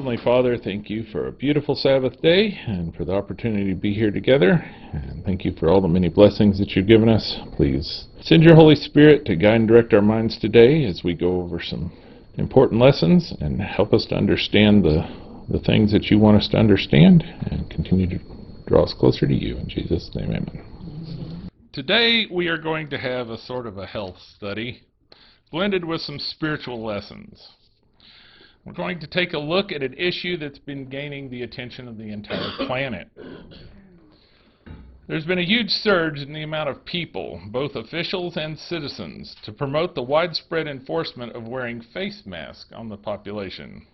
Heavenly Father, thank you for a beautiful Sabbath day and for the opportunity to be here together. And thank you for all the many blessings that you've given us. Please send your Holy Spirit to guide and direct our minds today as we go over some important lessons and help us to understand the things that you want us to understand and continue to draw us closer to you. In Jesus' name, amen. Today we are going to have a sort of a health study blended with some spiritual lessons. We're going to take a look at an issue that's been gaining the attention of the entire planet. There's been a huge surge in the amount of people, both officials and citizens, to promote the widespread enforcement of wearing face masks on the population.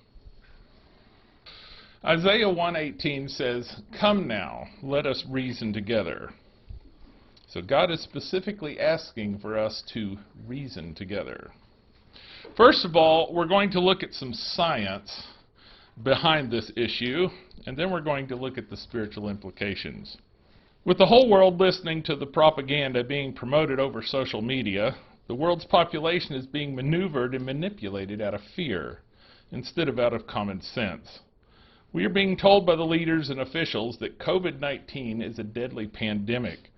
Isaiah 1:18 says, "Come now, let us reason together." So God is specifically asking for us to reason together. First of all, we're going to look at some science behind this issue, and then we're going to look at the spiritual implications. With the whole world listening to the propaganda being promoted over social media, the world's population is being maneuvered and manipulated out of fear instead of out of common sense. We are being told by the leaders and officials that COVID-19 is a deadly pandemic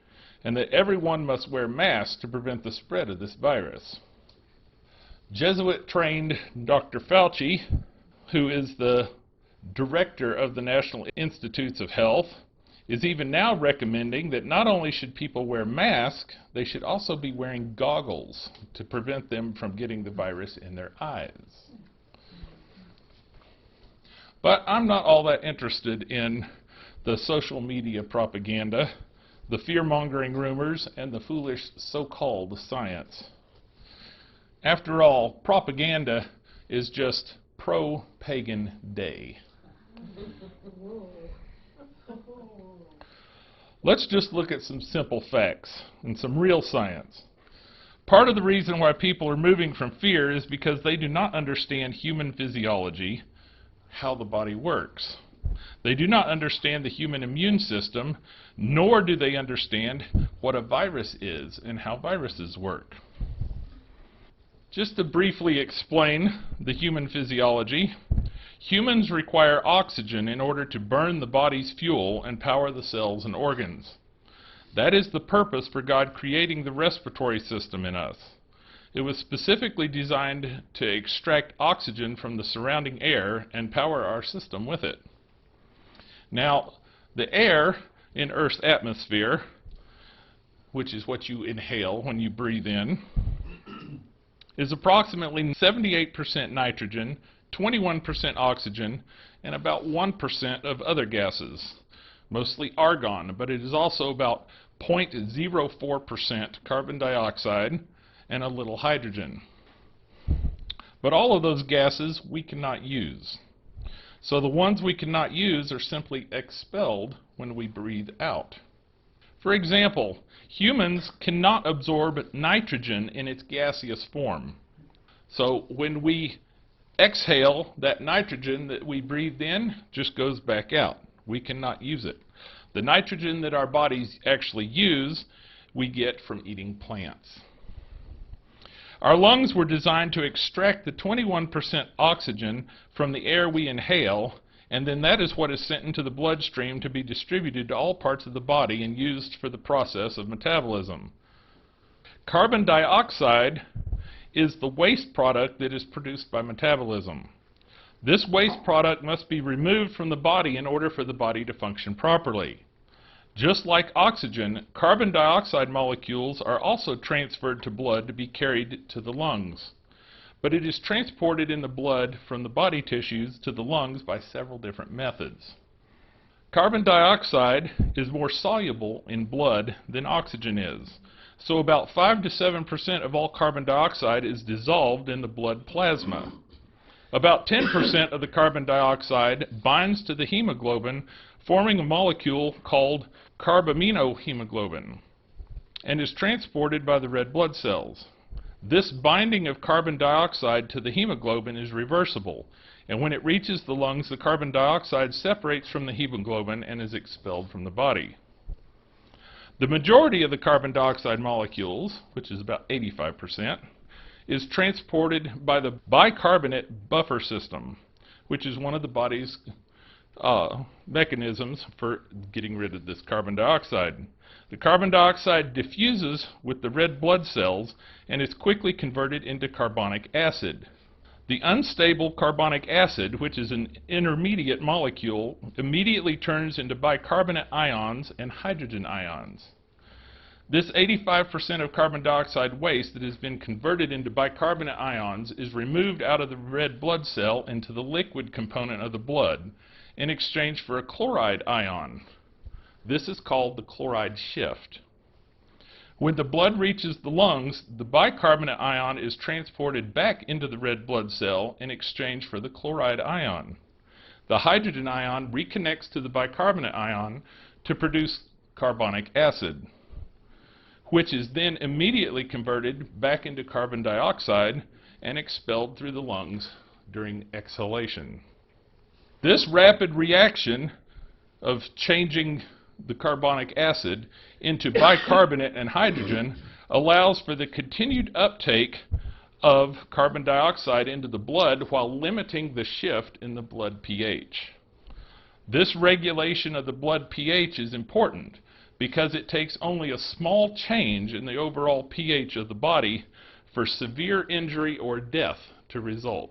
and that everyone must wear masks to prevent the spread of this virus. Jesuit-trained Dr. Fauci, who is the director of the National Institutes of Health, is even now recommending that not only should people wear masks, they should also be wearing goggles to prevent them from getting the virus in their eyes. But I'm not all that interested in the social media propaganda, the fear-mongering rumors, and the foolish so-called science. After all, propaganda is just pro-pagan day. Let's just look at some simple facts and some real science. Part of the reason why people are moving from fear is because they do not understand human physiology, how the body works. They do not understand the human immune system, nor do they understand what a virus is and how viruses work. Just to briefly explain the human physiology, humans require oxygen in order to burn the body's fuel and power the cells and organs. That is the purpose for God creating the respiratory system in us. It was specifically designed to extract oxygen from the surrounding air and power our system with it. Now, the air in Earth's atmosphere, which is what you inhale when you breathe in, is approximately 78% nitrogen, 21% oxygen, and about 1% of other gases, mostly argon, but it is also about 0.04% carbon dioxide and a little hydrogen. But all of those gases we cannot use. So the ones we cannot use are simply expelled when we breathe out. For example, humans cannot absorb nitrogen in its gaseous form. So when we exhale, that nitrogen that we breathed in just goes back out. We cannot use it. The nitrogen that our bodies actually use, we get from eating plants. Our lungs were designed to extract the 21% oxygen from the air we inhale, and then that is what is sent into the bloodstream to be distributed to all parts of the body and used for the process of metabolism. Carbon dioxide is the waste product that is produced by metabolism. This waste product must be removed from the body in order for the body to function properly. Just like oxygen, carbon dioxide molecules are also transferred to blood to be carried to the lungs. But it is transported in the blood from the body tissues to the lungs by several different methods. Carbon dioxide is more soluble in blood than oxygen is. So about 5 to 7% of all carbon dioxide is dissolved in the blood plasma. About 10% of the carbon dioxide binds to the hemoglobin, forming a molecule called carbaminohemoglobin, and is transported by the red blood cells. This binding of carbon dioxide to the hemoglobin is reversible, and when it reaches the lungs, the carbon dioxide separates from the hemoglobin and is expelled from the body. The majority of the carbon dioxide molecules, which is about 85%, is transported by the bicarbonate buffer system, which is one of the body's mechanisms for getting rid of this carbon dioxide. The carbon dioxide diffuses with the red blood cells and is quickly converted into carbonic acid. The unstable carbonic acid, which is an intermediate molecule, immediately turns into bicarbonate ions and hydrogen ions. This 85% of carbon dioxide waste that has been converted into bicarbonate ions is removed out of the red blood cell into the liquid component of the blood in exchange for a chloride ion. This is called the chloride shift. When the blood reaches the lungs, the bicarbonate ion is transported back into the red blood cell in exchange for the chloride ion. The hydrogen ion reconnects to the bicarbonate ion to produce carbonic acid, which is then immediately converted back into carbon dioxide and expelled through the lungs during exhalation. This rapid reaction of changing the carbonic acid into bicarbonate and hydrogen allows for the continued uptake of carbon dioxide into the blood while limiting the shift in the blood pH. This regulation of the blood pH is important because it takes only a small change in the overall pH of the body for severe injury or death to result.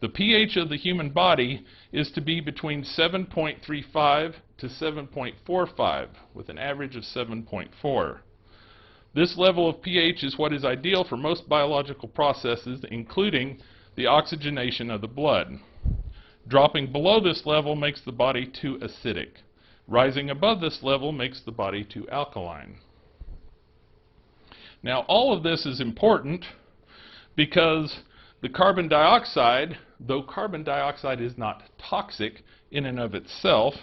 The pH of the human body is to be between 7.35 to 7.45, with an average of 7.4. This level of pH is what is ideal for most biological processes, including the oxygenation of the blood. Dropping below this level makes the body too acidic. Rising above this level makes the body too alkaline. Now, all of this is important because the carbon dioxide, though carbon dioxide is not toxic in and of itself,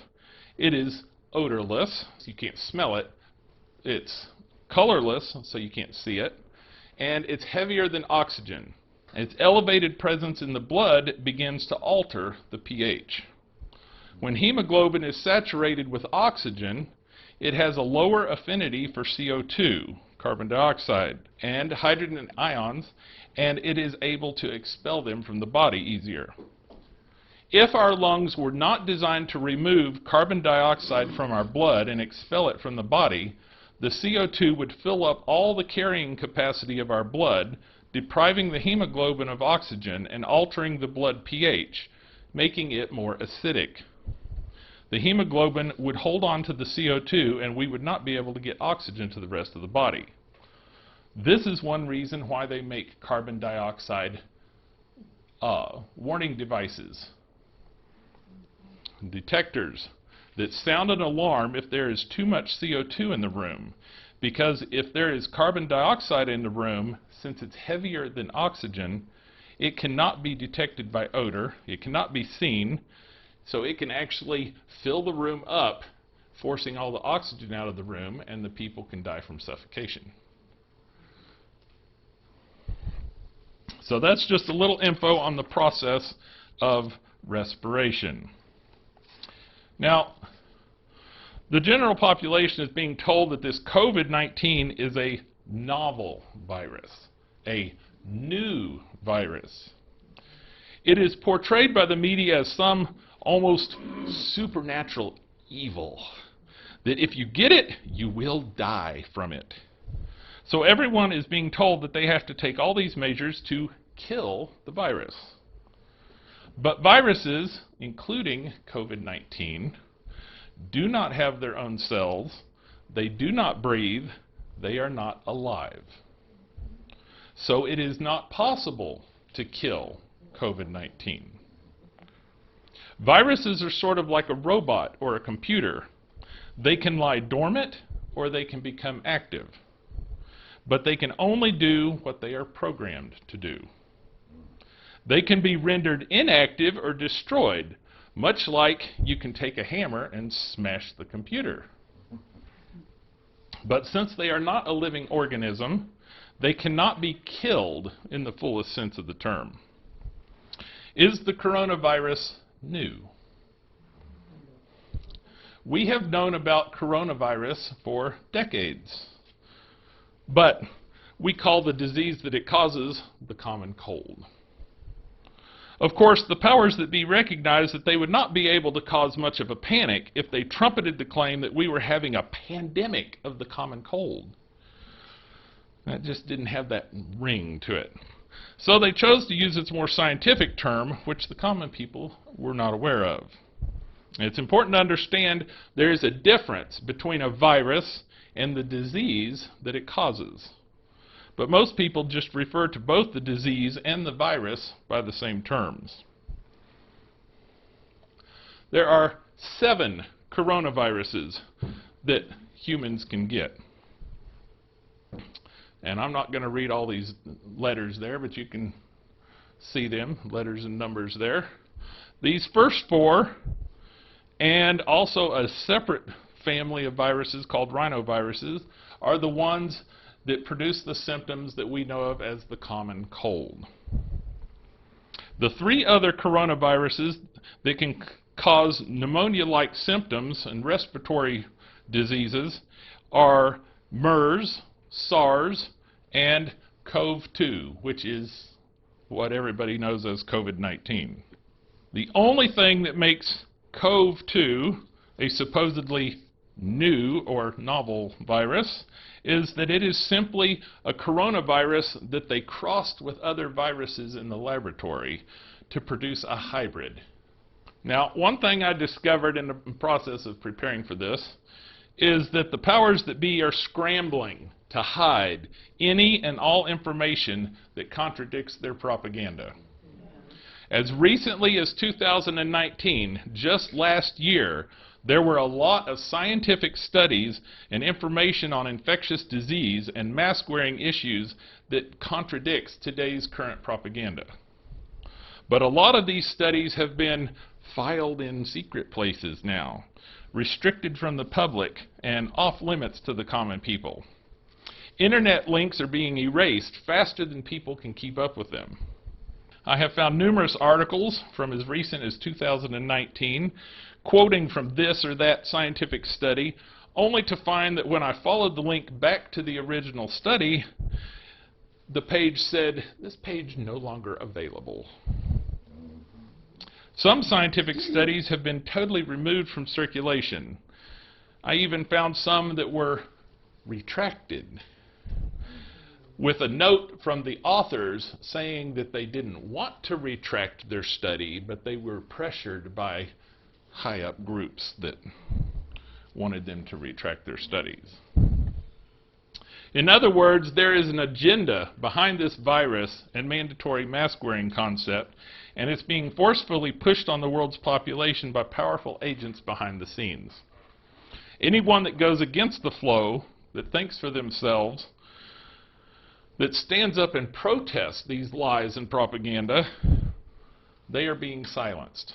it is odorless, so you can't smell it. It's colorless, so you can't see it. And it's heavier than oxygen. Its elevated presence in the blood begins to alter the pH. When hemoglobin is saturated with oxygen, it has a lower affinity for CO2, carbon dioxide, and hydrogen ions, and it is able to expel them from the body easier. If our lungs were not designed to remove carbon dioxide from our blood and expel it from the body, the CO2 would fill up all the carrying capacity of our blood, depriving the hemoglobin of oxygen and altering the blood pH, making it more acidic. The hemoglobin would hold on to the CO2 and we would not be able to get oxygen to the rest of the body. This is one reason why they make carbon dioxide warning devices, detectors that sound an alarm if there is too much CO2 in the room. Because if there is carbon dioxide in the room, since it's heavier than oxygen, it cannot be detected by odor, it cannot be seen, so it can actually fill the room up, forcing all the oxygen out of the room, and the people can die from suffocation. So that's just a little info on the process of respiration. Now, the general population is being told that this COVID-19 is a novel virus, a new virus. It is portrayed by the media as some almost supernatural evil, that if you get it, you will die from it. So everyone is being told that they have to take all these measures to kill the virus. But viruses, including COVID-19, do not have their own cells, they do not breathe, they are not alive. So it is not possible to kill COVID-19. Viruses are sort of like a robot or a computer. They can lie dormant or they can become active. But they can only do what they are programmed to do. They can be rendered inactive or destroyed, much like you can take a hammer and smash the computer. But since they are not a living organism, they cannot be killed in the fullest sense of the term. Is the coronavirus new? We have known about coronavirus for decades, but we call the disease that it causes the common cold. Of course, the powers that be recognized that they would not be able to cause much of a panic if they trumpeted the claim that we were having a pandemic of the common cold. That just didn't have that ring to it. So they chose to use its more scientific term, which the common people were not aware of. It's important to understand there is a difference between a virus and the disease that it causes. But most people just refer to both the disease and the virus by the same terms. There are 7 coronaviruses that humans can get. And I'm not going to read all these letters there, but you can see them, letters and numbers there. These first 4, and also a separate family of viruses called rhinoviruses, are the ones that produce the symptoms that we know of as the common cold. The 3 other coronaviruses that can cause pneumonia-like symptoms and respiratory diseases are MERS, SARS, and CoV-2, which is what everybody knows as COVID-19. The only thing that makes CoV-2 a supposedly new or novel virus is that it is simply a coronavirus that they crossed with other viruses in the laboratory to produce a hybrid. Now, one thing I discovered in the process of preparing for this is that the powers that be are scrambling to hide any and all information that contradicts their propaganda. As recently as 2019, just last year, there were a lot of scientific studies and information on infectious disease and mask-wearing issues that contradicts today's current propaganda. But a lot of these studies have been filed in secret places now, restricted from the public and off limits to the common people. Internet links are being erased faster than people can keep up with them. I have found numerous articles from as recent as 2019 quoting from this or that scientific study, only to find that when I followed the link back to the original study, the page said, "This page no longer available." Some scientific studies have been totally removed from circulation. I even found some that were retracted, with a note from the authors saying that they didn't want to retract their study, but they were pressured by high-up groups that wanted them to retract their studies. In other words, there is an agenda behind this virus and mandatory mask-wearing concept, and it's being forcefully pushed on the world's population by powerful agents behind the scenes. Anyone that goes against the flow, that thinks for themselves, that stands up and protests these lies and propaganda, they are being silenced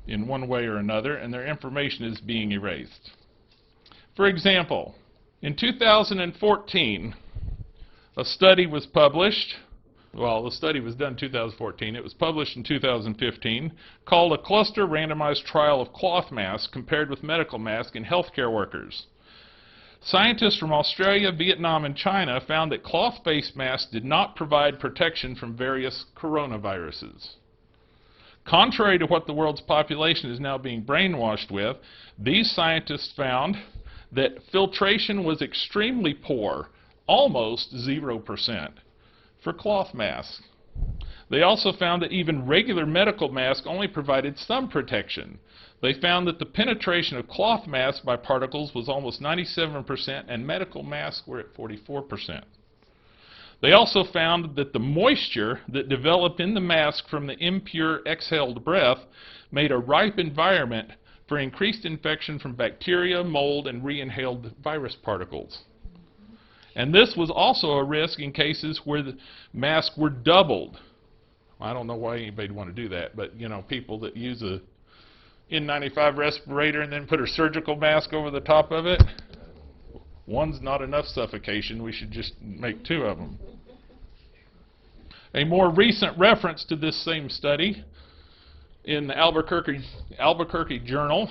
in one way or another, and their information is being erased. For example, in 2014, a study was published. Well, the study was done in 2014. It was published in 2015, called A Cluster Randomized Trial of Cloth Masks Compared with Medical Masks in Healthcare Workers. Scientists from Australia, Vietnam, and China found that cloth-based masks did not provide protection from various coronaviruses. Contrary to what the world's population is now being brainwashed with, these scientists found that filtration was extremely poor, almost 0%, for cloth masks. They also found that even regular medical masks only provided some protection. They found that the penetration of cloth masks by particles was almost 97%, and medical masks were at 44%. They also found that the moisture that developed in the mask from the impure exhaled breath made a ripe environment for increased infection from bacteria, mold, and re-inhaled virus particles. And this was also a risk in cases where the masks were doubled. I don't know why anybody would want to do that, but you know, people that use a N95 respirator and then put a surgical mask over the top of it, one's not enough suffocation. We should just make 2 of them. A more recent reference to this same study in the Albuquerque Journal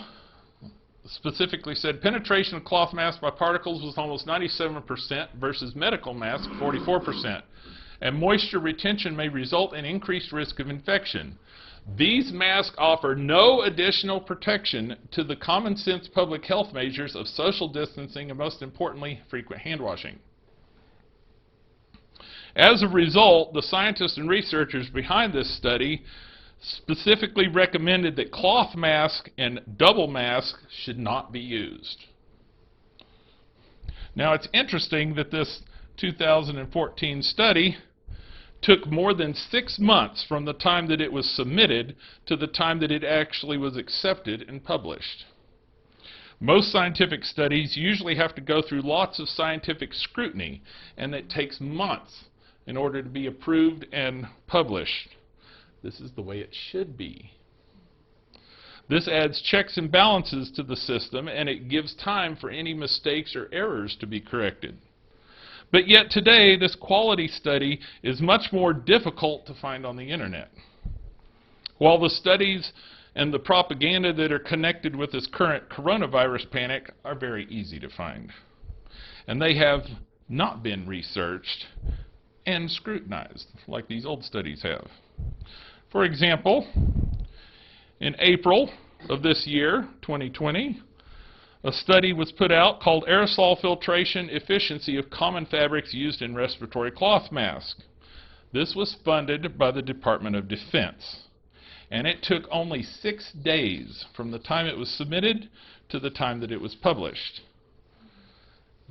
specifically said penetration of cloth masks by particles was almost 97% versus medical masks 44%. and moisture retention may result in increased risk of infection. These masks offer no additional protection to the common sense public health measures of social distancing and, most importantly, frequent hand washing. As a result, the scientists and researchers behind this study specifically recommended that cloth masks and double masks should not be used. Now, it's interesting that this 2014 study took more than 6 months from the time that it was submitted to the time that it actually was accepted and published. Most scientific studies usually have to go through lots of scientific scrutiny, and it takes months in order to be approved and published. This is the way it should be. This adds checks and balances to the system, and it gives time for any mistakes or errors to be corrected. But yet today, this quality study is much more difficult to find on the internet. While the studies and the propaganda that are connected with this current coronavirus panic are very easy to find. And they have not been researched and scrutinized like these old studies have. For example, in April of this year, 2020, a study was put out called Aerosol Filtration Efficiency of Common Fabrics Used in Respiratory Cloth Masks. This was funded by the Department of Defense, and it took only 6 days from the time it was submitted to the time that it was published.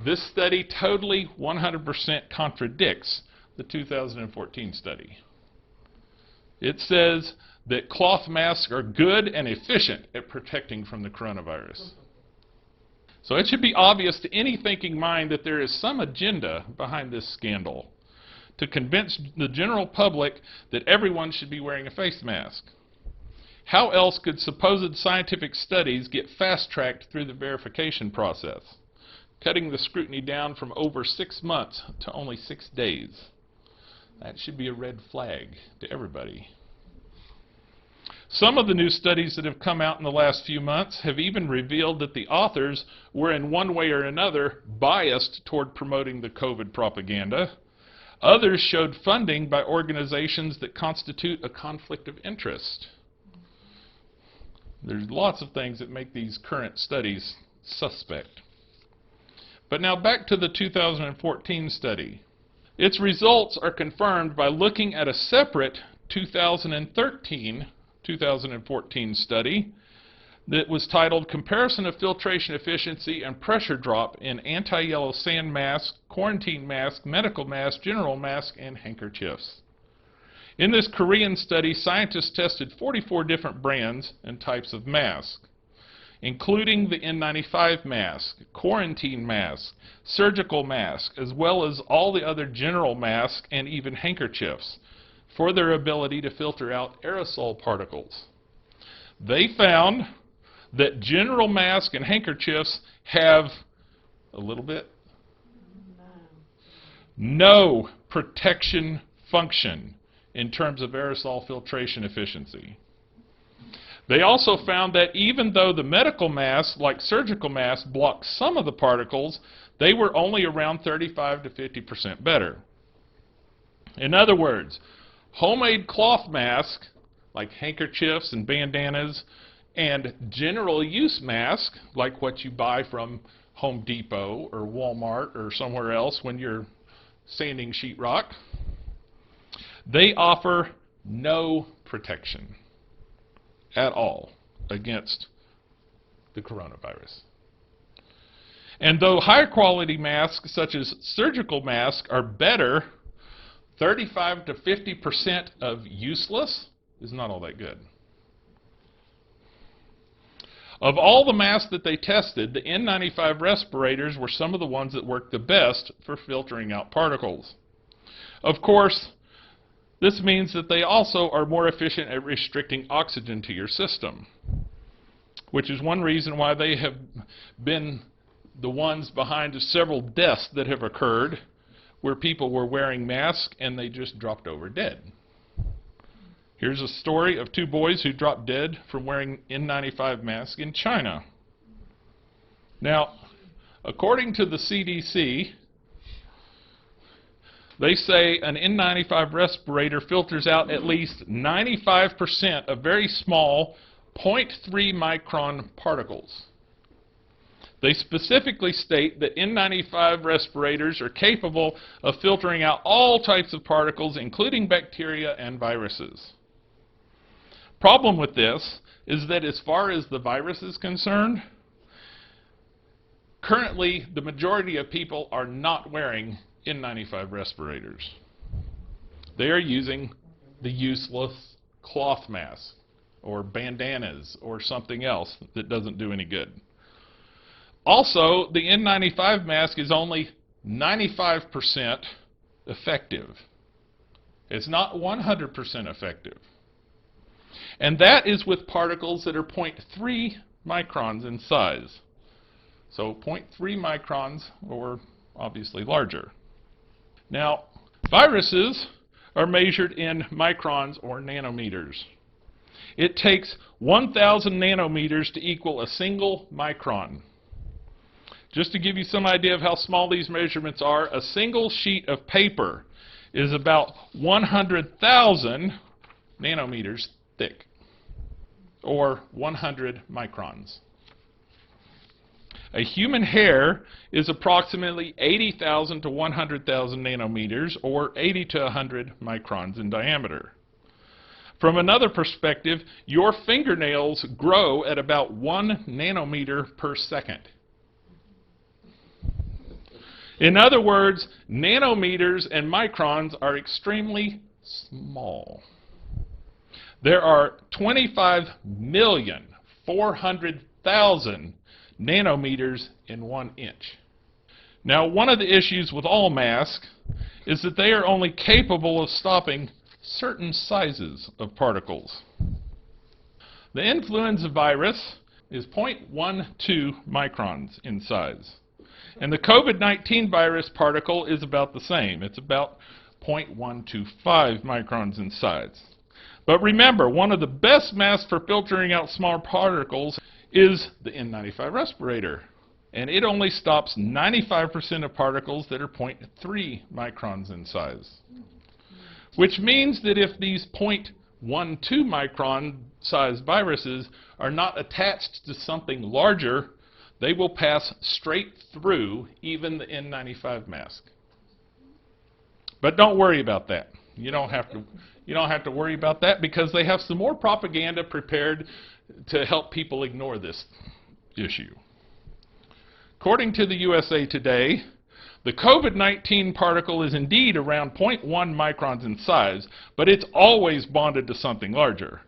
This study totally 100% contradicts the 2014 study. It says that cloth masks are good and efficient at protecting from the coronavirus. So it should be obvious to any thinking mind that there is some agenda behind this scandal to convince the general public that everyone should be wearing a face mask. How else could supposed scientific studies get fast-tracked through the verification process, cutting the scrutiny down from over 6 months to only 6 days? That should be a red flag to everybody. Some of the new studies that have come out in the last few months have even revealed that the authors were in one way or another biased toward promoting the COVID propaganda. Others showed funding by organizations that constitute a conflict of interest. There's lots of things that make these current studies suspect. But now back to the 2014 study. Its results are confirmed by looking at a separate 2014 study that was titled Comparison of Filtration Efficiency and Pressure Drop in Anti-Yellow Sand Mask, Quarantine Mask, Medical Mask, General Mask, and Handkerchiefs. In this Korean study, scientists tested 44 different brands and types of masks, including the N95 mask, quarantine mask, surgical mask, as well as all the other general masks and even handkerchiefs, for their ability to filter out aerosol particles. They found that general masks and handkerchiefs have a little bit no protection function in terms of aerosol filtration efficiency. They also found that even though the medical masks, like surgical masks, block some of the particles, they were only around 35 to 50% better. In other words, homemade cloth masks, like handkerchiefs and bandanas, and general use masks, like what you buy from Home Depot or Walmart or somewhere else when you're sanding sheetrock, they offer no protection at all against the coronavirus. And though higher quality masks, such as surgical masks, are better, 35 to 50% of useless is not all that good. Of all the masks that they tested, the N95 respirators were some of the ones that worked the best for filtering out particles. Of course, this means that they also are more efficient at restricting oxygen to your system, which is one reason why they have been the ones behind several deaths that have occurred where people were wearing masks and they just dropped over dead. Here's a story of 2 boys who dropped dead from wearing N95 masks in China. Now, according to the CDC, They say an N95 respirator filters out at least 95% of very small 0.3 micron particles. They specifically state that N95 respirators are capable of filtering out all types of particles, including bacteria and viruses. Problem with this is that as far as the virus is concerned, currently the majority of people are not wearing N95 respirators. They are using the useless cloth mask or bandanas or something else that doesn't do any good. Also, the N95 mask is only 95% effective. It's not 100% effective. And that is with particles that are 0.3 microns in size. So 0.3 microns, or obviously larger. Now, viruses are measured in microns or nanometers. It takes 1,000 nanometers to equal a single micron. Just to give you some idea of how small these measurements are, a single sheet of paper is about 100,000 nanometers thick, or 100 microns. A human hair is approximately 80,000 to 100,000 nanometers, or 80 to 100 microns in diameter. From another perspective, your fingernails grow at about 1 nanometer per second. In other words, nanometers and microns are extremely small. There are 25,400,000 nanometers in 1 inch. Now, one of the issues with all masks is that they are only capable of stopping certain sizes of particles. The influenza virus is 0.12 microns in size. And the COVID-19 virus particle is about the same. It's about 0.125 microns in size. But remember, one of the best masks for filtering out small particles is the N95 respirator. And it only stops 95% of particles that are 0.3 microns in size. Which means that if these 0.12 micron size viruses are not attached to something larger, they will pass straight through even the N95 mask. But don't worry about that. You don't have to worry about that, because they have some more propaganda prepared to help people ignore this issue. According to the USA Today, the COVID-19 particle is indeed around 0.1 microns in size, but it's always bonded to something larger.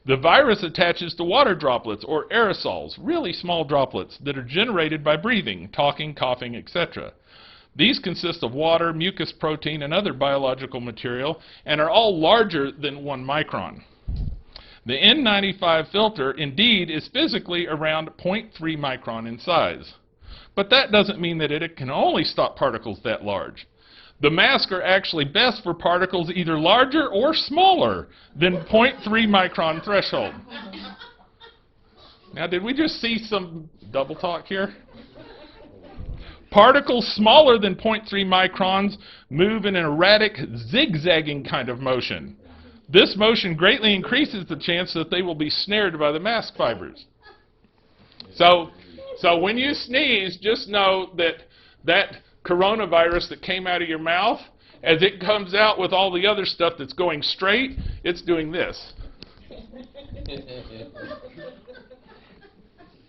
The virus attaches to water droplets or aerosols, really small droplets that are generated by breathing, talking, coughing, etc. These consist of water, mucus protein, and other biological material, and are all larger than 1 micron. The N95 filter, indeed, is physically around 0.3 micron in size. But that doesn't mean that it can only stop particles that large. The masks are actually best for particles either larger or smaller than 0.3 micron threshold. Now, did we just see some double talk here? Particles smaller than 0.3 microns move in an erratic, zigzagging kind of motion. This motion greatly increases the chance that they will be snared by the mask fibers. So when you sneeze, just know that coronavirus that came out of your mouth, as it comes out with all the other stuff that's going straight, it's doing this.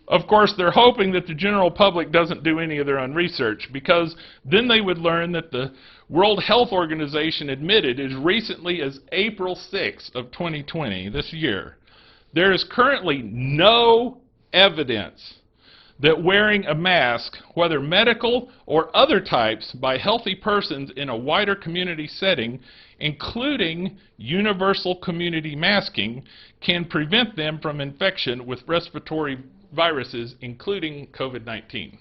Of course, they're hoping that the general public doesn't do any of their own research, because then they would learn that the World Health Organization admitted as recently as April 6 of 2020, this year, there is currently no evidence that wearing a mask, whether medical or other types, by healthy persons in a wider community setting, including universal community masking, can prevent them from infection with respiratory viruses, including COVID-19.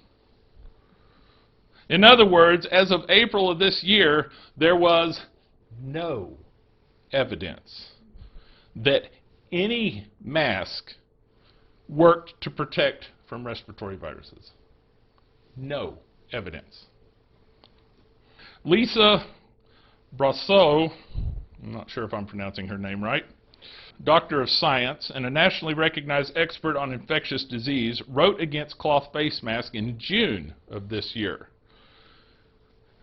In other words, as of April of this year, there was no evidence that any mask worked to protect from respiratory viruses. No evidence. Lisa Brosseau, I'm not sure if I'm pronouncing her name right, doctor of science and a nationally recognized expert on infectious disease, wrote against cloth face masks in June of this year.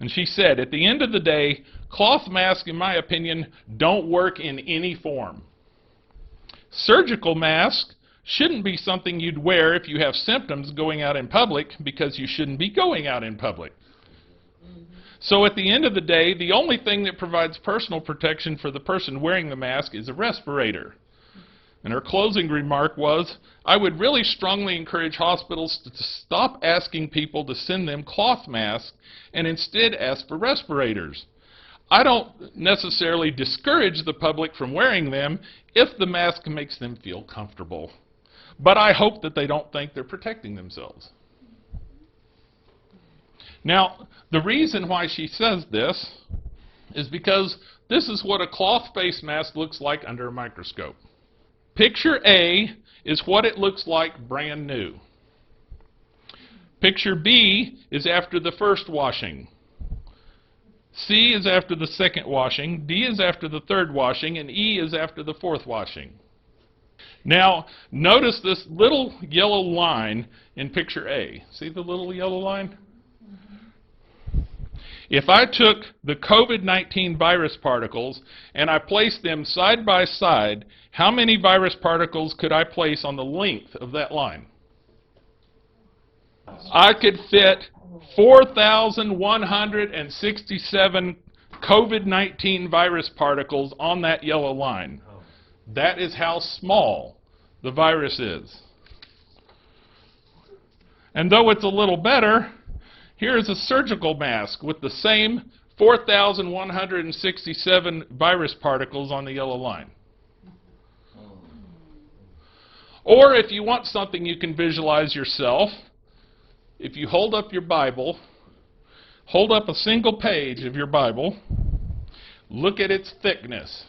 And she said, at the end of the day, cloth masks, in my opinion, don't work in any form. Surgical masks shouldn't be something you'd wear if you have symptoms going out in public, because you shouldn't be going out in public. So at the end of the day, the only thing that provides personal protection for the person wearing the mask is a respirator. And her closing remark was, I would really strongly encourage hospitals to stop asking people to send them cloth masks and instead ask for respirators. I don't necessarily discourage the public from wearing them if the mask makes them feel comfortable. But I hope that they don't think they're protecting themselves. Now, the reason why she says this is because this is what a cloth face mask looks like under a microscope. Picture A is what it looks like brand new. Picture B is after the first washing. C is after the second washing, D is after the third washing, and E is after the fourth washing. Now, notice this little yellow line in picture A. See the little yellow line? If I took the COVID-19 virus particles and I placed them side by side, how many virus particles could I place on the length of that line? I could fit 4,167 COVID-19 virus particles on that yellow line. That is how small the virus is. And though it's a little better, here is a surgical mask with the same 4,167 virus particles on the yellow line. Or if you want something you can visualize yourself, if you hold up your Bible, hold up a single page of your Bible, look at its thickness.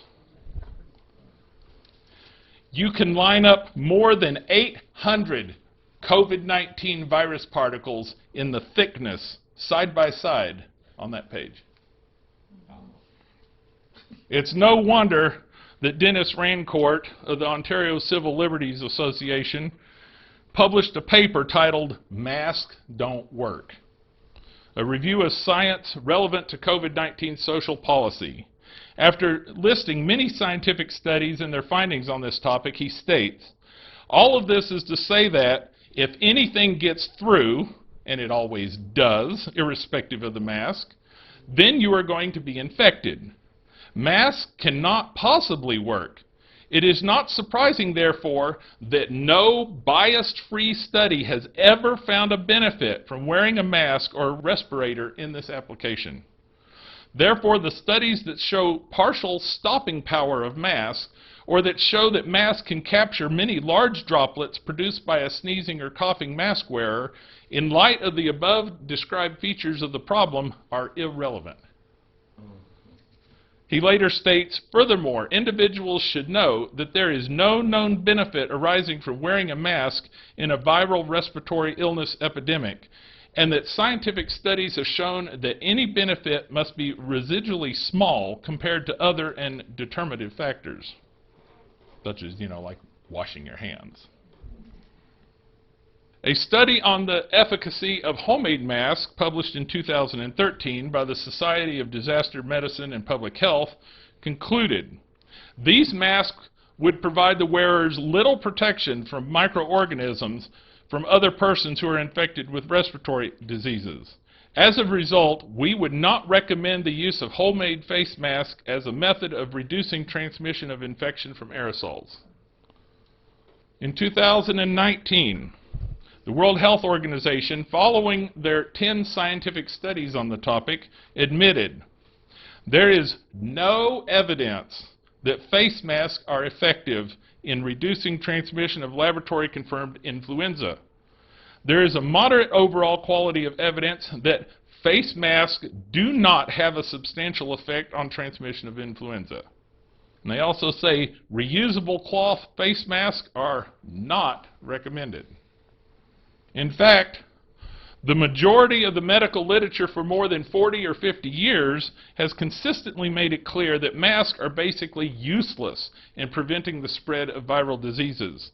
You can line up more than 800 COVID-19 virus particles in the thickness, side by side, on that page. It's no wonder that Dennis Rancourt of the Ontario Civil Liberties Association published a paper titled Masks Don't Work, a review of science relevant to COVID-19 social policy. After listing many scientific studies and their findings on this topic, he states, all of this is to say that if anything gets through, and it always does, irrespective of the mask, then you are going to be infected. Masks cannot possibly work. It is not surprising, therefore, that no bias-free study has ever found a benefit from wearing a mask or a respirator in this application. Therefore, the studies that show partial stopping power of masks, or that show that masks can capture many large droplets produced by a sneezing or coughing mask wearer, in light of the above described features of the problem, are irrelevant. He later states, furthermore, individuals should know that there is no known benefit arising from wearing a mask in a viral respiratory illness epidemic, and that scientific studies have shown that any benefit must be residually small compared to other and determinative factors, such as, like washing your hands. A study on the efficacy of homemade masks published in 2013 by the Society of Disaster Medicine and Public Health concluded these masks would provide the wearers little protection from microorganisms from other persons who are infected with respiratory diseases. As a result, we would not recommend the use of homemade face masks as a method of reducing transmission of infection from aerosols. In 2019, the World Health Organization, following their 10 scientific studies on the topic, admitted there is no evidence that face masks are effective in reducing transmission of laboratory-confirmed influenza. There is a moderate overall quality of evidence that face masks do not have a substantial effect on transmission of influenza. And they also say reusable cloth face masks are not recommended. In fact, The majority of the medical literature for more than 40 or 50 years has consistently made it clear that masks are basically useless in preventing the spread of viral diseases.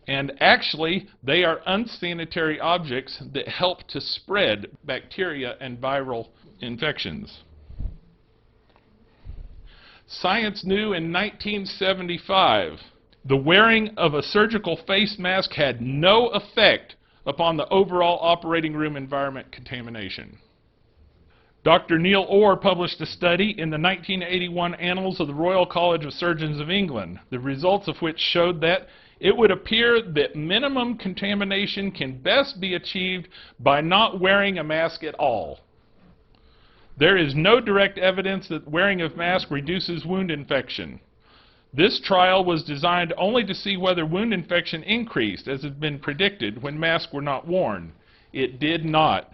And actually, they are unsanitary objects that help to spread bacteria and viral infections. Science knew in 1975 the wearing of a surgical face mask had no effect upon the overall operating room environment contamination. Dr. Neil Orr published a study in the 1981 Annals of the Royal College of Surgeons of England, the results of which showed that it would appear that minimum contamination can best be achieved by not wearing a mask at all. There is no direct evidence that wearing a mask reduces wound infection. This trial was designed only to see whether wound infection increased, as had been predicted, when masks were not worn. It did not.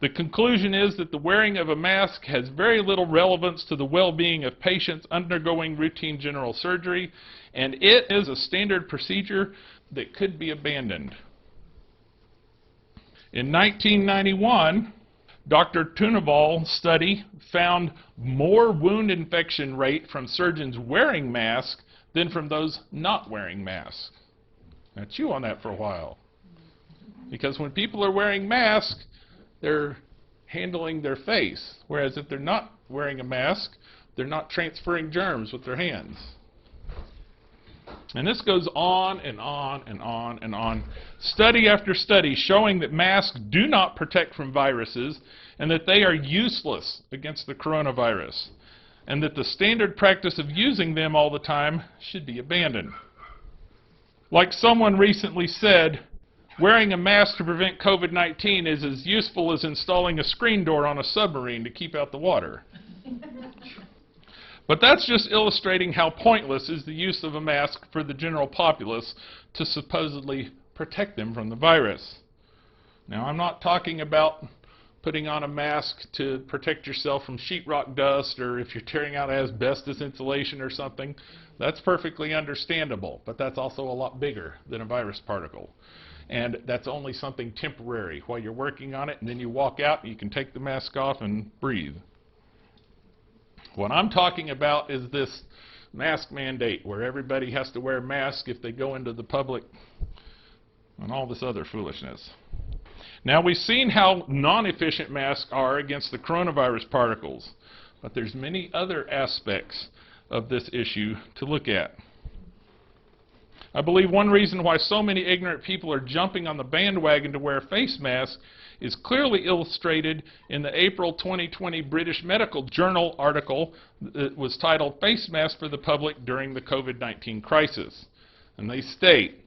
The conclusion is that the wearing of a mask has very little relevance to the well-being of patients undergoing routine general surgery, and it is a standard procedure that could be abandoned. In 1991, Dr. Tuneval's study found more wound infection rate from surgeons wearing masks than from those not wearing masks. Now chew on that for a while. Because when people are wearing masks, they're handling their face. Whereas if they're not wearing a mask, they're not transferring germs with their hands. And this goes on and on and on and on. Study after study showing that masks do not protect from viruses and that they are useless against the coronavirus, and that the standard practice of using them all the time should be abandoned. Like someone recently said, wearing a mask to prevent COVID-19 is as useful as installing a screen door on a submarine to keep out the water. But that's just illustrating how pointless is the use of a mask for the general populace to supposedly protect them from the virus. Now, I'm not talking about putting on a mask to protect yourself from sheetrock dust, or if you're tearing out asbestos insulation or something. That's perfectly understandable, but that's also a lot bigger than a virus particle. And that's only something temporary while you're working on it, and then you walk out and you can take the mask off and breathe. What I'm talking about is this mask mandate where everybody has to wear a mask if they go into the public and all this other foolishness. Now, we've seen how non-efficient masks are against the coronavirus particles, but there's many other aspects of this issue to look at. I believe one reason why so many ignorant people are jumping on the bandwagon to wear face masks is clearly illustrated in the April 2020 British Medical Journal article that was titled "Face Masks for the Public During the COVID-19 Crisis." And they state,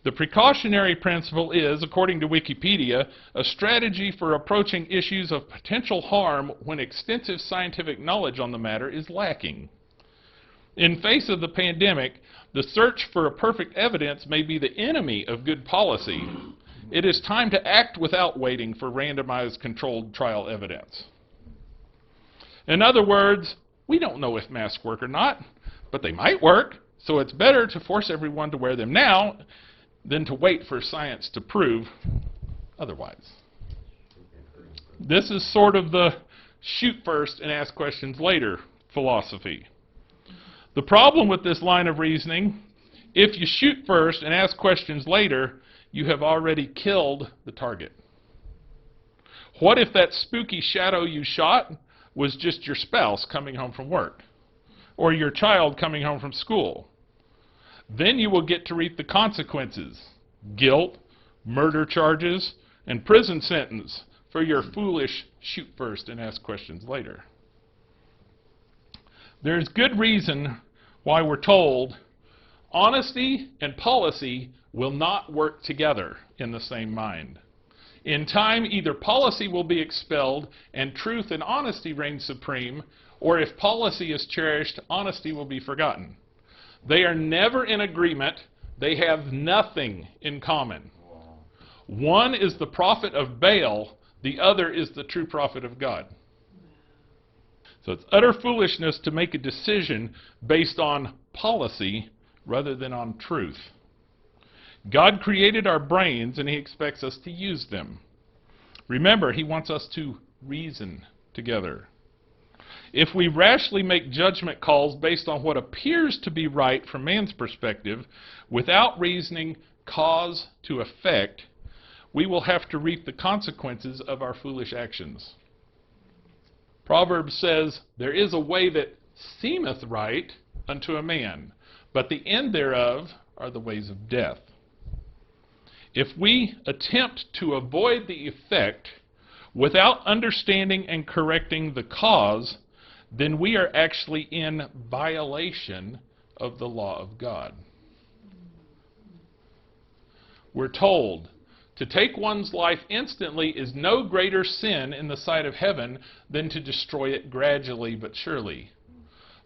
"The precautionary principle is, according to Wikipedia, a strategy for approaching issues of potential harm when extensive scientific knowledge on the matter is lacking. In face of the pandemic, the search for a perfect evidence may be the enemy of good policy. It is time to act without waiting for randomized controlled trial evidence." In other words, we don't know if masks work or not, but they might work, so it's better to force everyone to wear them now than to wait for science to prove otherwise. This is sort of the shoot first and ask questions later philosophy. The problem with this line of reasoning, if you shoot first and ask questions later, you have already killed the target. What if that spooky shadow you shot was just your spouse coming home from work, or your child coming home from school? Then you will get to reap the consequences: guilt, murder charges, and prison sentence for your foolish shoot first and ask questions later. There's good reason why we're told honesty and policy will not work together in the same mind. In time, either policy will be expelled and truth and honesty reign supreme, or if policy is cherished, honesty will be forgotten. They are never in agreement. They have nothing in common. One is the prophet of Baal, the other is the true prophet of God. So it's utter foolishness to make a decision based on policy rather than on truth. God created our brains and He expects us to use them. Remember, he wants us to reason together. If we rashly make judgment calls based on what appears to be right from man's perspective, without reasoning cause to effect, we will have to reap the consequences of our foolish actions. Proverbs says, "There is a way that seemeth right unto a man, but the end thereof are the ways of death." If we attempt to avoid the effect without understanding and correcting the cause, then we are actually in violation of the law of God. We're told to take one's life instantly is no greater sin in the sight of heaven than to destroy it gradually but surely.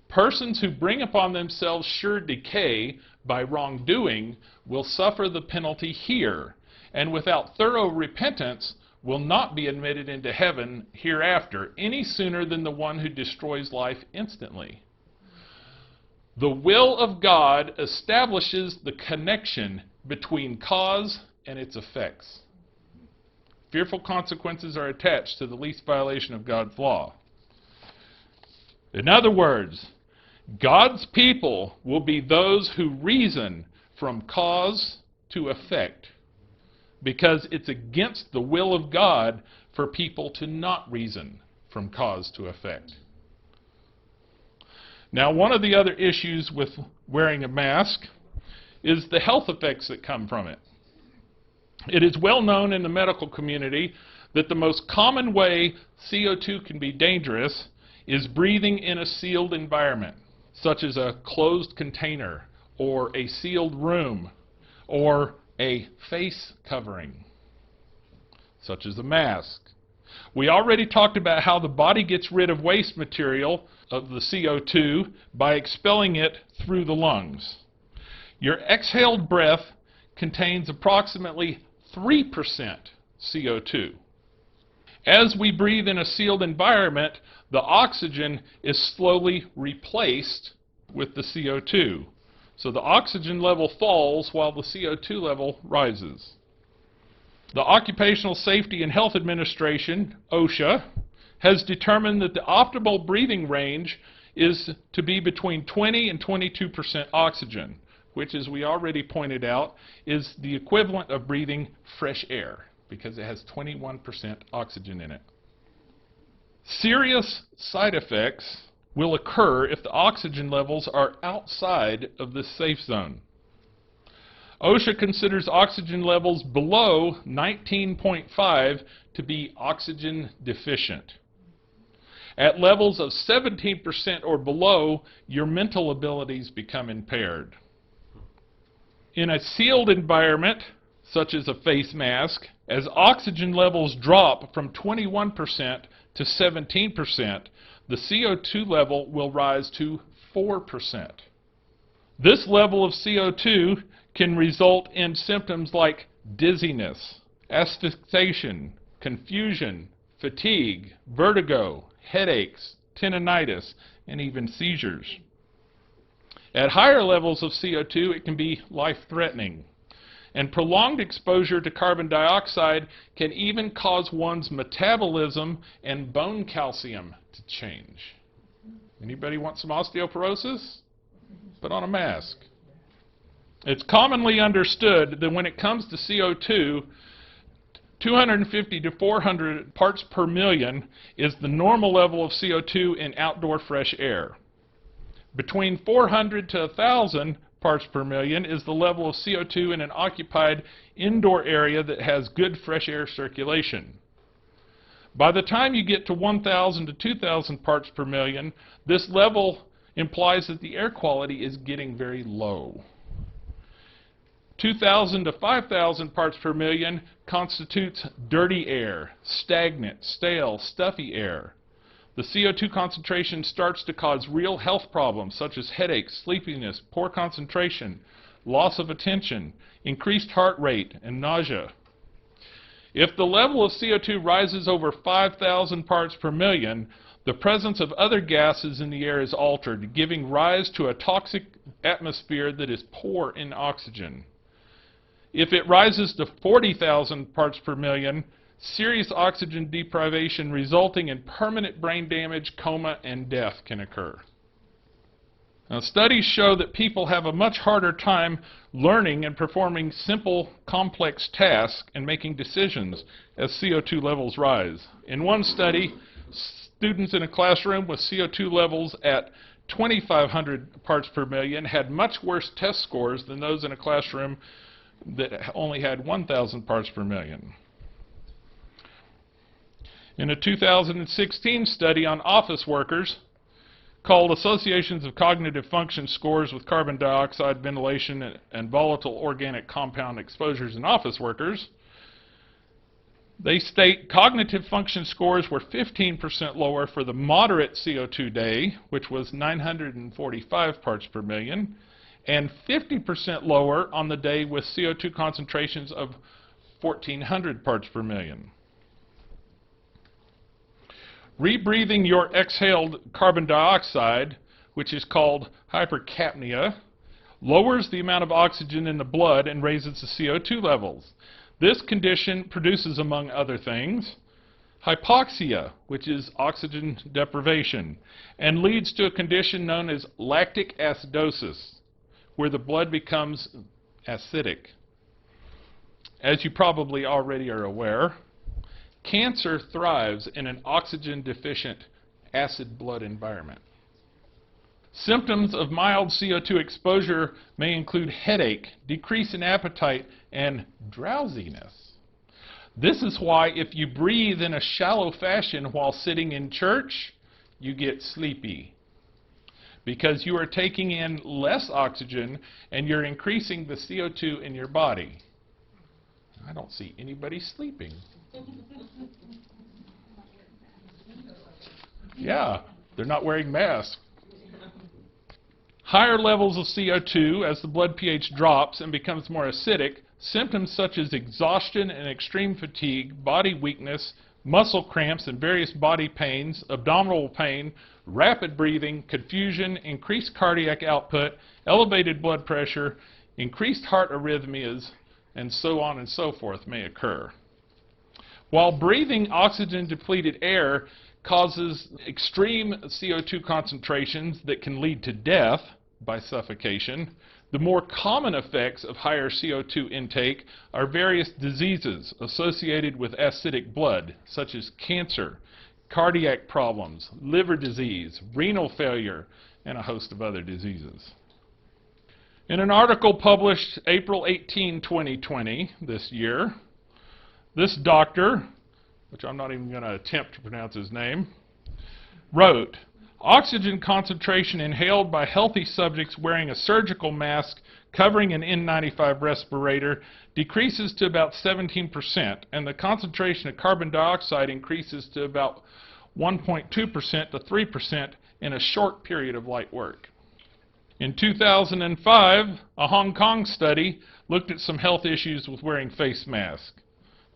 Persons who bring upon themselves sure decay by wrongdoing will suffer the penalty here, and without thorough repentance will not be admitted into heaven hereafter any sooner than the one who destroys life instantly. The will of God establishes the connection between cause and its effects. Fearful consequences are attached to the least violation of God's law. In other words, God's people will be those who reason from cause to effect, because it's against the will of God for people to not reason from cause to effect. Now, one of the other issues with wearing a mask is the health effects that come from it. It is well known in the medical community that the most common way CO2 can be dangerous is breathing in a sealed environment, such as a closed container or a sealed room or a face covering, such as a mask. We already talked about how the body gets rid of waste material of the CO2 by expelling it through the lungs. Your exhaled breath contains approximately 3% CO2. As we breathe in a sealed environment, the oxygen is slowly replaced with the CO2. So the oxygen level falls while the CO2 level rises. The Occupational Safety and Health Administration, OSHA, has determined that the optimal breathing range is to be between 20 and 22% oxygen, which, as we already pointed out, is the equivalent of breathing fresh air, because it has 21% oxygen in it. Serious side effects will occur if the oxygen levels are outside of this safe zone. OSHA considers oxygen levels below 19.5 to be oxygen deficient. At levels of 17% or below, your mental abilities become impaired. In a sealed environment, such as a face mask, as oxygen levels drop from 21% to 17%, the CO2 level will rise to 4%. This level of CO2 can result in symptoms like dizziness, asphyxiation, confusion, fatigue, vertigo, headaches, tinnitus, and even seizures. At higher levels of CO2, it can be life-threatening. And prolonged exposure to carbon dioxide can even cause one's metabolism and bone calcium to change. Anybody want some osteoporosis? Put on a mask. It's commonly understood that when it comes to CO2, 250 to 400 parts per million is the normal level of CO2 in outdoor fresh air. Between 400 to 1,000 parts per million is the level of CO2 in an occupied indoor area that has good fresh air circulation. By the time you get to 1,000 to 2,000 parts per million, this level implies that the air quality is getting very low. 2,000 to 5,000 parts per million constitutes dirty air, stagnant, stale, stuffy air. The CO2 concentration starts to cause real health problems such as headaches, sleepiness, poor concentration, loss of attention, increased heart rate, and nausea. If the level of CO2 rises over 5,000 parts per million, the presence of other gases in the air is altered, giving rise to a toxic atmosphere that is poor in oxygen. If it rises to 40,000 parts per million, serious oxygen deprivation resulting in permanent brain damage, coma, and death can occur. Now, studies show that people have a much harder time learning and performing simple, complex tasks and making decisions as CO2 levels rise. In one study, students in a classroom with CO2 levels at 2,500 parts per million had much worse test scores than those in a classroom that only had 1,000 parts per million. In a 2016 study on office workers called Associations of Cognitive Function Scores with Carbon Dioxide, Ventilation, and Volatile Organic Compound Exposures in Office Workers, they state cognitive function scores were 15% lower for the moderate CO2 day, which was 945 parts per million, and 50% lower on the day with CO2 concentrations of 1,400 parts per million. Rebreathing your exhaled carbon dioxide, which is called hypercapnia, lowers the amount of oxygen in the blood and raises the CO2 levels. This condition produces, among other things, hypoxia, which is oxygen deprivation, and leads to a condition known as lactic acidosis, where the blood becomes acidic. As you probably already are aware, cancer thrives in an oxygen-deficient acid blood environment. Symptoms of mild CO2 exposure may include headache, decrease in appetite, and drowsiness. This is why if you breathe in a shallow fashion while sitting in church, you get sleepy, because you are taking in less oxygen and you're increasing the CO2 in your body. I don't see anybody sleeping. Yeah, they're not wearing masks. Higher levels of CO2 as the blood pH drops and becomes more acidic, symptoms such as exhaustion and extreme fatigue, body weakness, muscle cramps and various body pains, abdominal pain, rapid breathing, confusion, increased cardiac output, elevated blood pressure, increased heart arrhythmias, and so on and so forth may occur. While breathing oxygen-depleted air causes extreme CO2 concentrations that can lead to death by suffocation, the more common effects of higher CO2 intake are various diseases associated with acidic blood, such as cancer, cardiac problems, liver disease, renal failure, and a host of other diseases. In an article published April 18, 2020, this year, this doctor, which I'm not even going to attempt to pronounce his name, wrote, "Oxygen concentration inhaled by healthy subjects wearing a surgical mask covering an N95 respirator decreases to about 17%, and the concentration of carbon dioxide increases to about 1.2% to 3% in a short period of light work." In 2005, a Hong Kong study looked at some health issues with wearing face masks.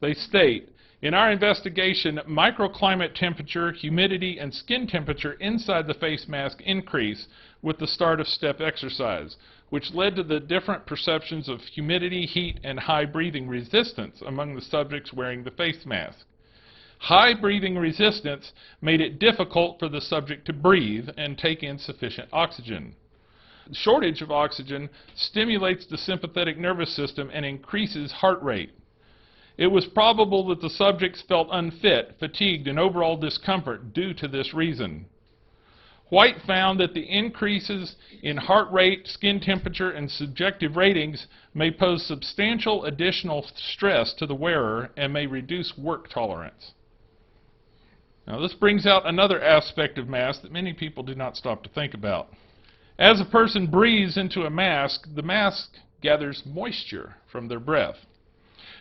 They state, "In our investigation, microclimate temperature, humidity, and skin temperature inside the face mask increase with the start of step exercise, which led to the different perceptions of humidity, heat, and high breathing resistance among the subjects wearing the face mask. High breathing resistance made it difficult for the subject to breathe and take in sufficient oxygen. Shortage of oxygen stimulates the sympathetic nervous system and increases heart rate. It was probable that the subjects felt unfit, fatigued, and overall discomfort due to this reason." White found that the increases in heart rate, skin temperature, and subjective ratings may pose substantial additional stress to the wearer and may reduce work tolerance. Now, this brings out another aspect of masks that many people do not stop to think about. As a person breathes into a mask, the mask gathers moisture from their breath.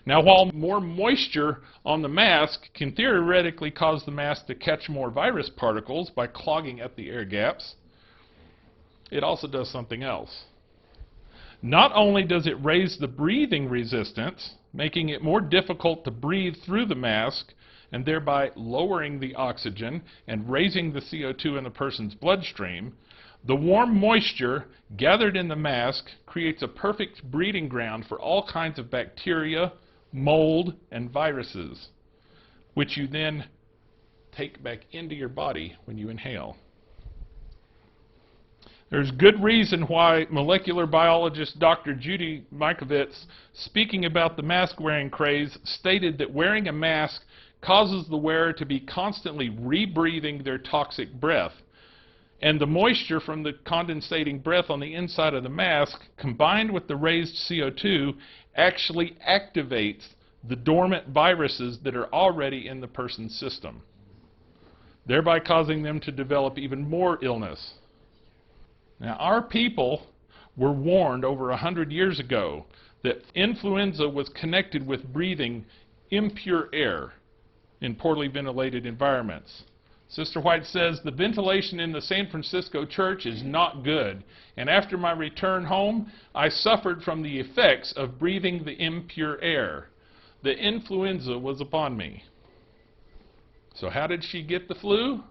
Now, while more moisture on the mask can theoretically cause the mask to catch more virus particles by clogging up the air gaps, it also does something else. Not only does it raise the breathing resistance, making it more difficult to breathe through the mask, and thereby lowering the oxygen and raising the CO2 in the person's bloodstream, the warm moisture gathered in the mask creates a perfect breeding ground for all kinds of bacteria, mold, and viruses. which you then take back into your body when you inhale. There's good reason why molecular biologist Dr. Judy Mikovits, speaking about the mask-wearing craze, stated that wearing a mask causes the wearer to be constantly rebreathing their toxic breath. And the moisture from the condensating breath on the inside of the mask, combined with the raised CO2, actually activates the dormant viruses that are already in the person's system, thereby causing them to develop even more illness. Now, our people were warned over 100 years ago that influenza was connected with breathing impure air in poorly ventilated environments. Sister White says, the ventilation in the San Francisco church is not good, and after my return home, I suffered from the effects of breathing the impure air. The influenza was upon me. So how did she get the flu?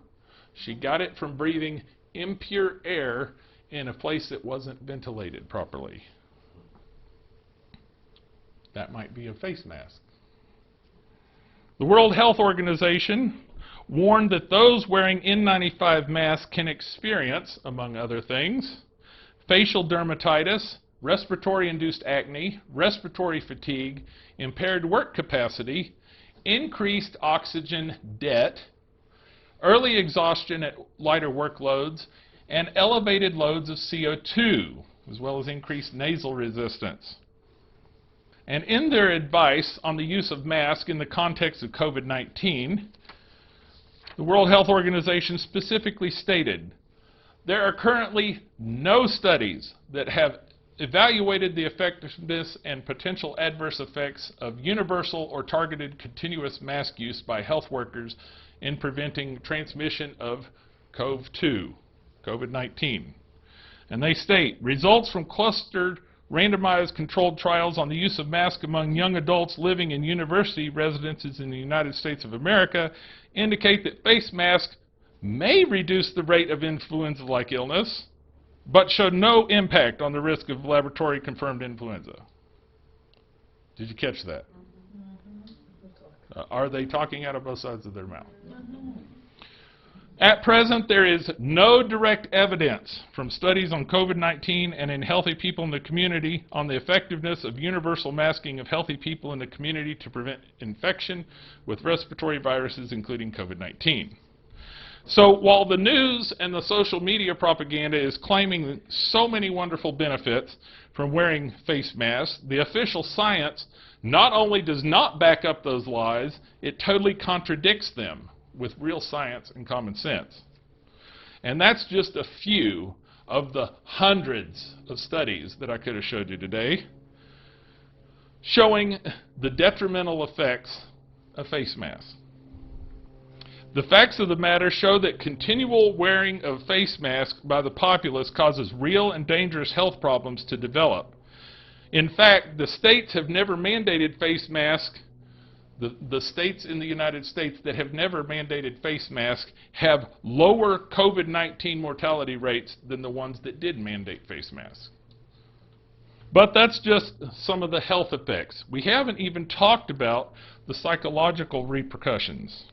She got it from breathing impure air in a place that wasn't ventilated properly. That might be a face mask. The World Health Organization warned that those wearing N95 masks can experience, among other things, facial dermatitis, respiratory-induced acne, respiratory fatigue, impaired work capacity, increased oxygen debt, early exhaustion at lighter workloads, and elevated loads of CO2, as well as increased nasal resistance. And in their advice on the use of masks in the context of COVID-19, the World Health Organization specifically stated, there are currently no studies that have evaluated the effectiveness and potential adverse effects of universal or targeted continuous mask use by health workers in preventing transmission of CoV-2, COVID-19. And they state, results from clustered randomized controlled trials on the use of masks among young adults living in university residences in the United States of America indicate that face masks may reduce the rate of influenza-like illness, but showed no impact on the risk of laboratory-confirmed influenza. Did you catch that? Are they talking out of both sides of their mouth? At present, there is no direct evidence from studies on COVID-19 and in healthy people in the community on the effectiveness of universal masking of healthy people in the community to prevent infection with respiratory viruses, including COVID-19. So while the news and the social media propaganda is claiming so many wonderful benefits from wearing face masks, the official science not only does not back up those lies, it totally contradicts them with real science and common sense. And that's just a few of the hundreds of studies that I could have showed you today showing the detrimental effects of face masks. The facts of the matter show that continual wearing of face masks by the populace causes real and dangerous health problems to develop. In fact, the states have never mandated face masks. The states in the United States that have never mandated face masks have lower COVID-19 mortality rates than the ones that did mandate face masks. But that's just some of the health effects. We haven't even talked about the psychological repercussions.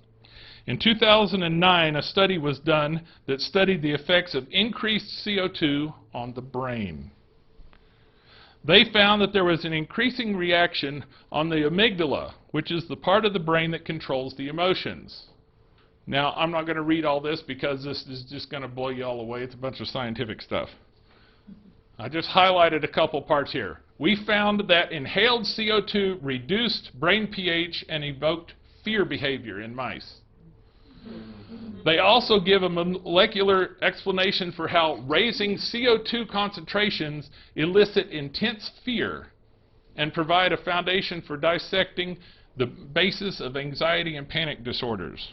In 2009, a study was done that studied the effects of increased CO2 on the brain. They found that there was an increasing reaction on the amygdala, which is the part of the brain that controls the emotions. Now, I'm not going to read all this because this is just going to blow you all away. It's a bunch of scientific stuff. I just highlighted a couple parts here. We found that inhaled CO2 reduced brain pH and evoked fear behavior in mice. They also give a molecular explanation for how raising CO2 concentrations elicit intense fear and provide a foundation for dissecting the basis of anxiety and panic disorders.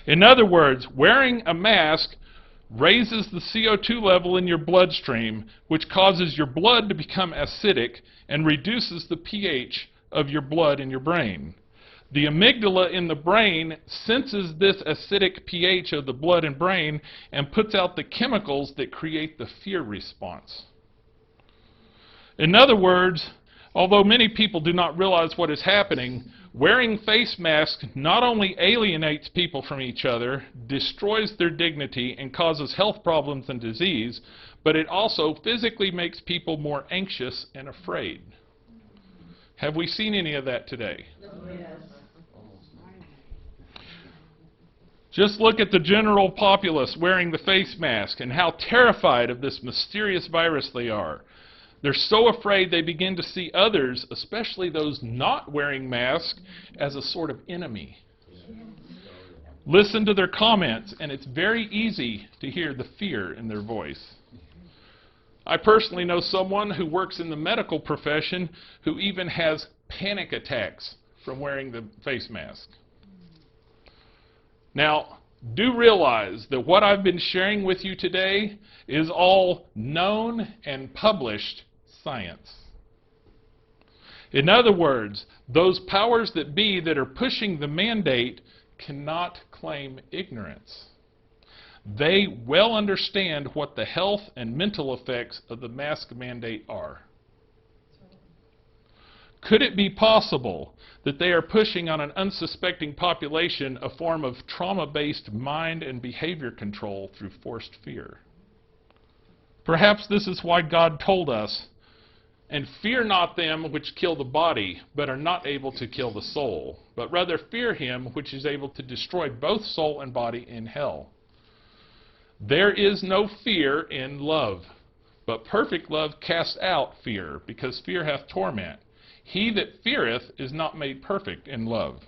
In other words, wearing a mask raises the CO2 level in your bloodstream, which causes your blood to become acidic and reduces the pH of your blood in your brain. The amygdala in the brain senses this acidic pH of the blood and brain and puts out the chemicals that create the fear response. In other words, although many people do not realize what is happening, Wearing face masks not only alienates people from each other, destroys their dignity, and causes health problems and disease, but it also physically makes people more anxious and afraid. Have we seen any of that today? Yes. Just look at the general populace wearing the face mask and how terrified of this mysterious virus they are. They're so afraid they begin to see others, especially those not wearing masks, as a sort of enemy. Listen to their comments, and it's very easy to hear the fear in their voice. I personally know someone who works in the medical profession who even has panic attacks from wearing the face mask. Now, do realize that what I've been sharing with you today is all known and published science. In other words, those powers that be that are pushing the mandate cannot claim ignorance. They well understand what the health and mental effects of the mask mandate are. Could it be possible that they are pushing on an unsuspecting population a form of trauma-based mind and behavior control through forced fear? Perhaps this is why God told us, "And fear not them which kill the body, but are not able to kill the soul, but rather fear him which is able to destroy both soul and body in hell." There is no fear in love, but perfect love casts out fear, because fear hath torment. He that feareth is not made perfect in love.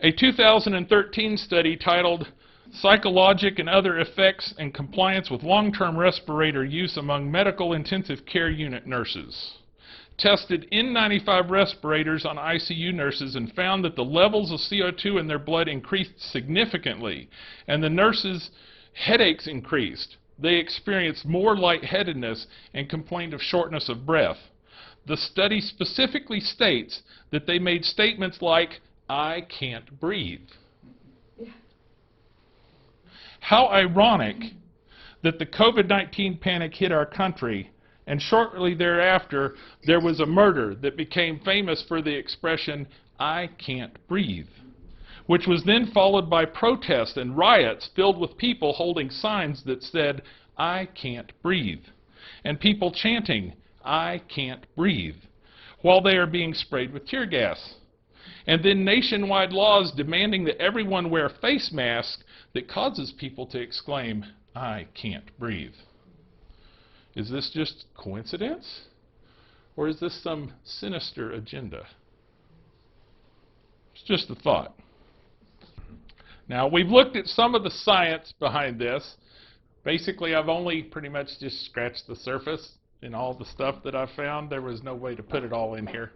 A 2013 study titled Psychologic and Other Effects and Compliance with Long-Term Respirator Use Among Medical Intensive Care Unit Nurses tested N95 respirators on ICU nurses and found that the levels of CO2 in their blood increased significantly, and the nurses' headaches increased. They experienced more lightheadedness and complained of shortness of breath. The study specifically states that they made statements like, "I can't breathe." How ironic that the COVID-19 panic hit our country, and shortly thereafter there was a murder that became famous for the expression, "I can't breathe," which was then followed by protests and riots filled with people holding signs that said, "I can't breathe," and people chanting, "I can't breathe," while they are being sprayed with tear gas. And then nationwide laws demanding that everyone wear face masks that causes people to exclaim, "I can't breathe." Is this just coincidence? Or is this some sinister agenda? It's just a thought. Now, we've looked at some of the science behind this. Basically, I've only pretty much just scratched the surface in all the stuff that I've found. There was no way to put it all in here.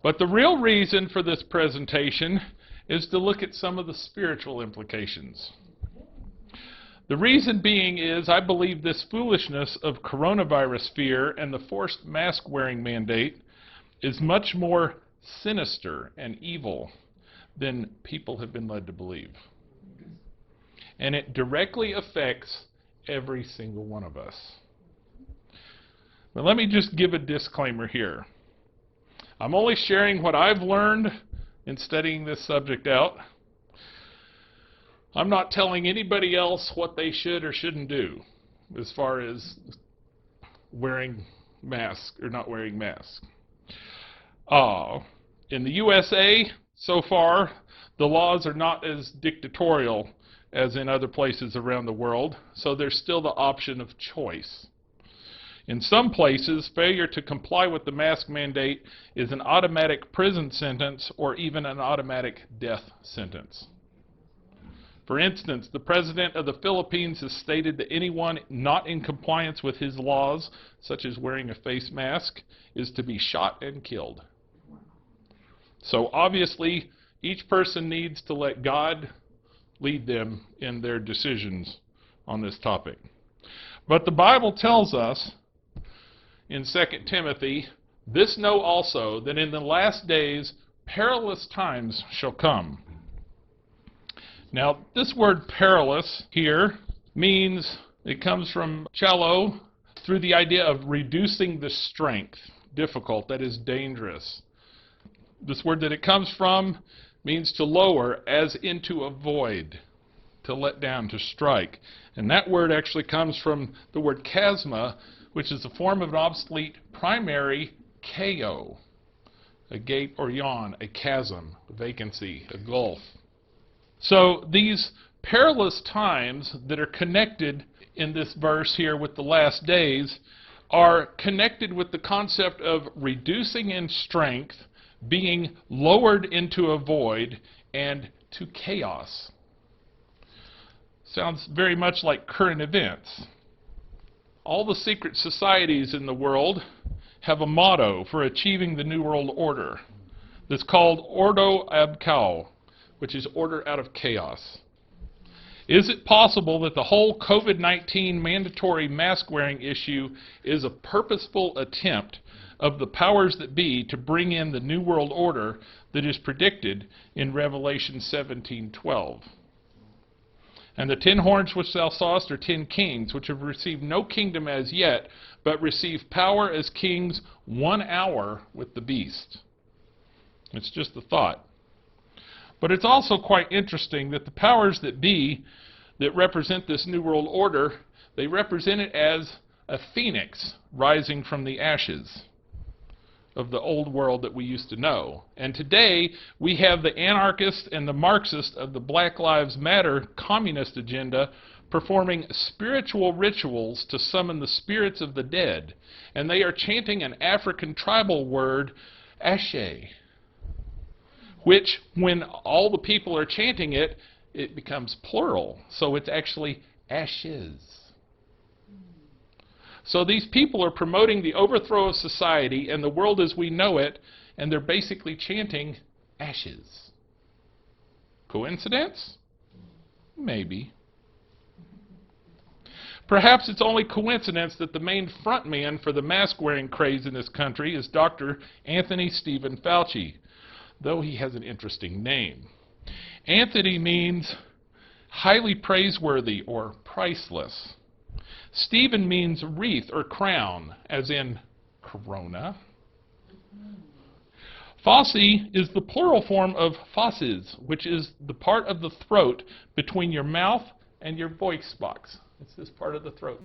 But the real reason for this presentation is to look at some of the spiritual implications. The reason being is I believe this foolishness of coronavirus fear and the forced mask wearing mandate is much more sinister and evil than people have been led to believe. And it directly affects every single one of us. But let me just give a disclaimer here. I'm only sharing what I've learned in studying this subject out. I'm not telling anybody else what they should or shouldn't do as far as wearing masks or not wearing masks. In the USA, so far, the laws are not as dictatorial as in other places around the world, so there's still the option of choice. In some places, failure to comply with the mask mandate is an automatic prison sentence or even an automatic death sentence. For instance, the president of the Philippines has stated that anyone not in compliance with his laws, such as wearing a face mask, is to be shot and killed. So obviously, each person needs to let God lead them in their decisions on this topic. But the Bible tells us in 2 Timothy, "This know also, that in the last days perilous times shall come." Now, this word perilous here means, it comes from cello, through the idea of reducing the strength, difficult, that is dangerous. This word that it comes from means to lower, as into a void, to let down, to strike. And that word actually comes from the word chasma, which is a form of an obsolete primary ko, a gate or yawn, a chasm, a vacancy, a gulf. So these perilous times that are connected in this verse here with the last days are connected with the concept of reducing in strength, being lowered into a void, and to chaos. Sounds very much like current events. All the secret societies in the world have a motto for achieving the New World Order that's called Ordo ab Chao, which is order out of chaos. Is it possible that the whole COVID-19 mandatory mask-wearing issue is a purposeful attempt of the powers that be to bring in the New World Order that is predicted in Revelation 17:12? And the 10 horns which thou sawest are 10 kings, which have received no kingdom as yet, but receive power as kings 1 hour with the beast. It's just a thought. But it's also quite interesting that the powers that be that represent this New World Order, they represent it as a phoenix rising from the ashes of the old world that we used to know. And today, we have the anarchists and the Marxists of the Black Lives Matter communist agenda performing spiritual rituals to summon the spirits of the dead. And they are chanting an African tribal word, Ashe, which, when all the people are chanting it, it becomes plural. So it's actually ashes. So these people are promoting the overthrow of society and the world as we know it, and they're basically chanting ashes. Coincidence? Maybe. Perhaps it's only coincidence that the main frontman for the mask-wearing craze in this country is Dr. Anthony Stephen Fauci, though he has an interesting name. Anthony means highly praiseworthy or priceless. Stephen means wreath or crown, as in corona. Fauci is the plural form of fauces, which is the part of the throat between your mouth and your voice box. It's this part of the throat.